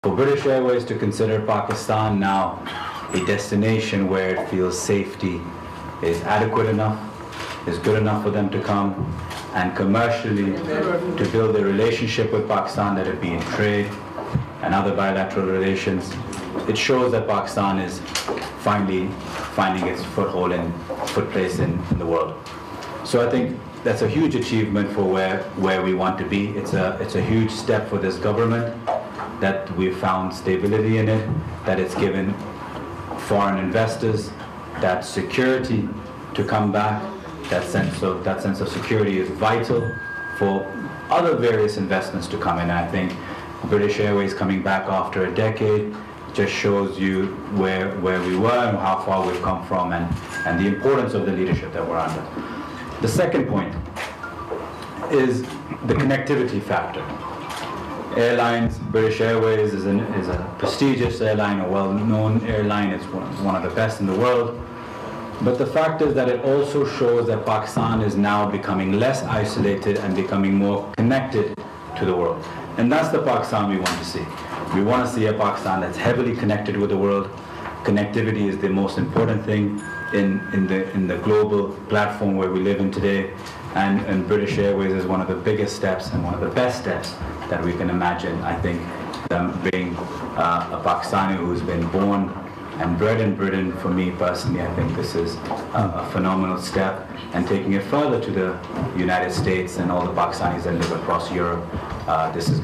For British Airways to consider Pakistan now a destination where it feels safety is adequate enough, is good enough for them to come, and commercially to build a relationship with Pakistan, that it be in trade and other bilateral relations, it shows that Pakistan is finally finding its footplace in the world. So I think that's a huge achievement for where we want to be. It's a huge step for this government, that we've found stability in it, that it's given foreign investors that security to come back. That sense of security is vital for other various investments to come in. I think British Airways coming back after a decade just shows you where we were and how far we've come from, and the importance of the leadership that we're under. The second point is the connectivity factor. Airlines, British Airways is a prestigious airline, a well-known airline. It's one of the best in the world. But the fact is that it also shows that Pakistan is now becoming less isolated and becoming more connected to the world. And that's the Pakistan we want to see. We want to see a Pakistan that's heavily connected with the world. Connectivity is the most important thing in the global platform where we live in today. And British Airways is one of the biggest steps and one of the best steps that we can imagine. I think them being a Pakistani who's been born and bred in Britain, for me personally, I think this is a phenomenal step, and taking it further to the United States and all the Pakistanis that live across Europe. This is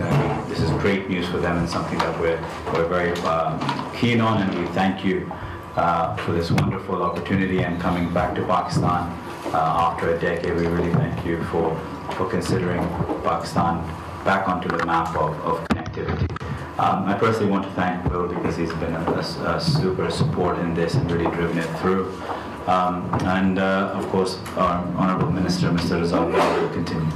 great news for them, and something that we're very keen on, and we thank you for this wonderful opportunity and coming back to Pakistan after a decade. We really thank you for considering Pakistan back onto the map of connectivity. I personally want to thank Will, because he's been a super support in this and really driven it through. And of course, our Honourable Minister, Mr. Rizal, will continue.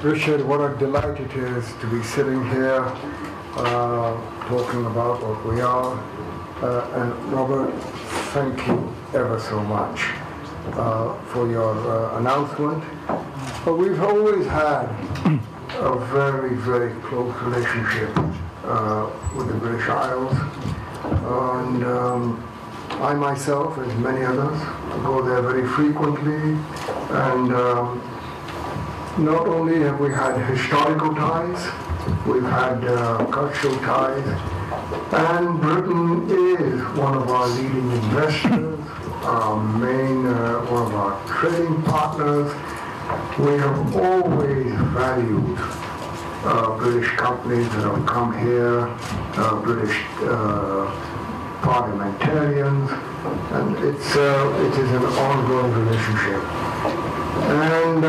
Richard, what a delight it is to be sitting here talking about what we are. And Robert, thank you ever so much for your announcement. But we've always had a very, very close relationship with the British Isles. And I myself, as many others, go there very frequently. And not only have we had historical ties, we've had cultural ties, and Britain is one of our leading investors, our main, one of our trading partners. We have always valued British companies that have come here, British parliamentarians, and it is an ongoing relationship. And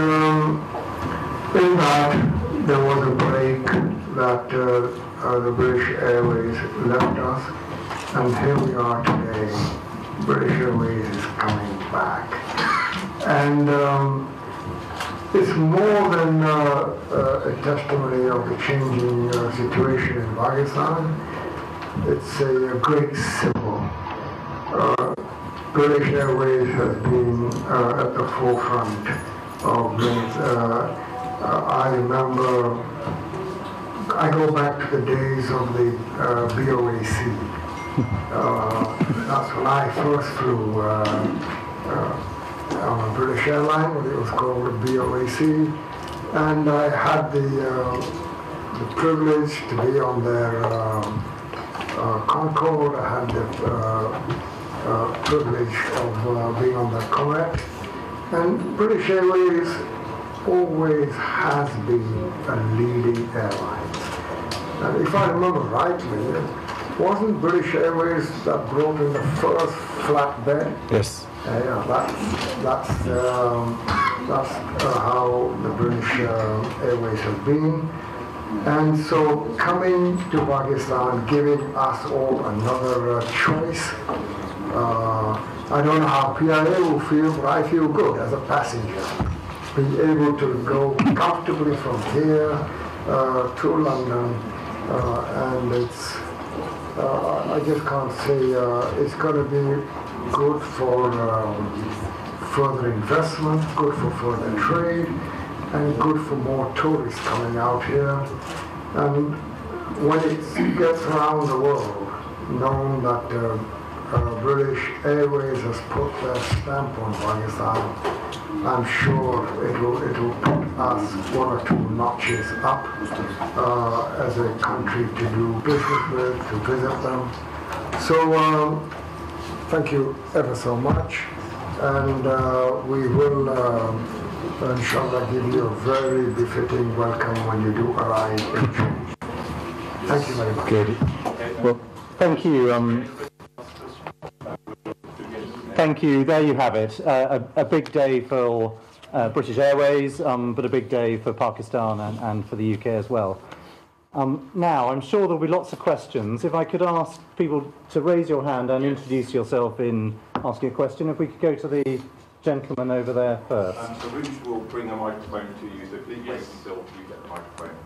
in that, there was a break that the British Airways left us, and here we are today. British Airways is coming back. And it's more than a testimony of the changing situation in Pakistan. It's a great symbol. British Airways has been at the forefront of this. I remember, I go back to the days of the BOAC. That's when I first flew on a British airline, when it was called the BOAC, and I had the privilege to be on their Concorde. I had the privilege of being on their Comet, and British Airways always has been a leading airline. And if I remember rightly, wasn't British Airways that brought in the first flatbed? Yes. Yeah, that's how the British Airways have been. And so coming to Pakistan, giving us all another choice. I don't know how PIA will feel, but I feel good as a passenger. Being able to go comfortably from here to London, and it's, I just can't say, it's going to be good for further investment, good for further trade, and good for more tourists coming out here. And when it gets around the world, known that British Airways has put their stamp on Pakistan, I'm sure it will put us one or two notches up as a country to do business with, to visit them. So thank you ever so much, and we will inshallah give you a very befitting welcome when you do arrive in June. Thank you very much. Good. Well, thank you. Thank you. There you have it. A big day for British Airways, but a big day for Pakistan and for the UK as well. Now, I'm sure there'll be lots of questions. If I could ask people to raise your hand and introduce yourself in asking a question. If we could go to the gentleman over there first. So Ruth will bring a microphone to you, so please wait until you get the microphone.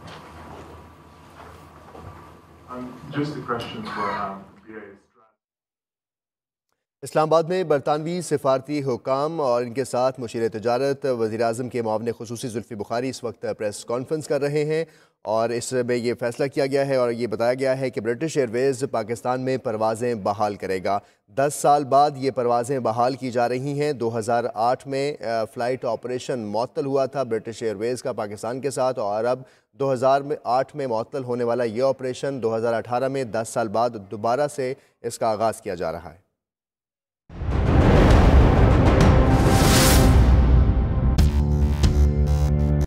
Just a question for BA's. Islamabad में बरतानवी सिफारती हुकाम और इनके साथ मुशीर तजारत वज़ीर-ए-आज़म के मुआविन ख़ुसूसी जुल्फ़ी बुखारी इस वक्त press conference कर रहे हैं और इसमें ये फ़ैसला किया गया है और ये बताया गया है कि ब्रिटिश एयरवेज़ पाकिस्तान में परवाज़ें बहाल करेगा। 10 साल बाद ये परवाज़ें बहाल की जा रही हैं। 2008 में फ़्लाइट ऑपरेशन मुअत्तल हुआ था ब्रिटिश एयरवेज़ का पाकिस्तान के साथ और अब 2008 में मुअत्तल होने वाला ये ऑपरेशन 2018 में 10 साल बाद दोबारा से इसका आगाज़ किया जा रहा है।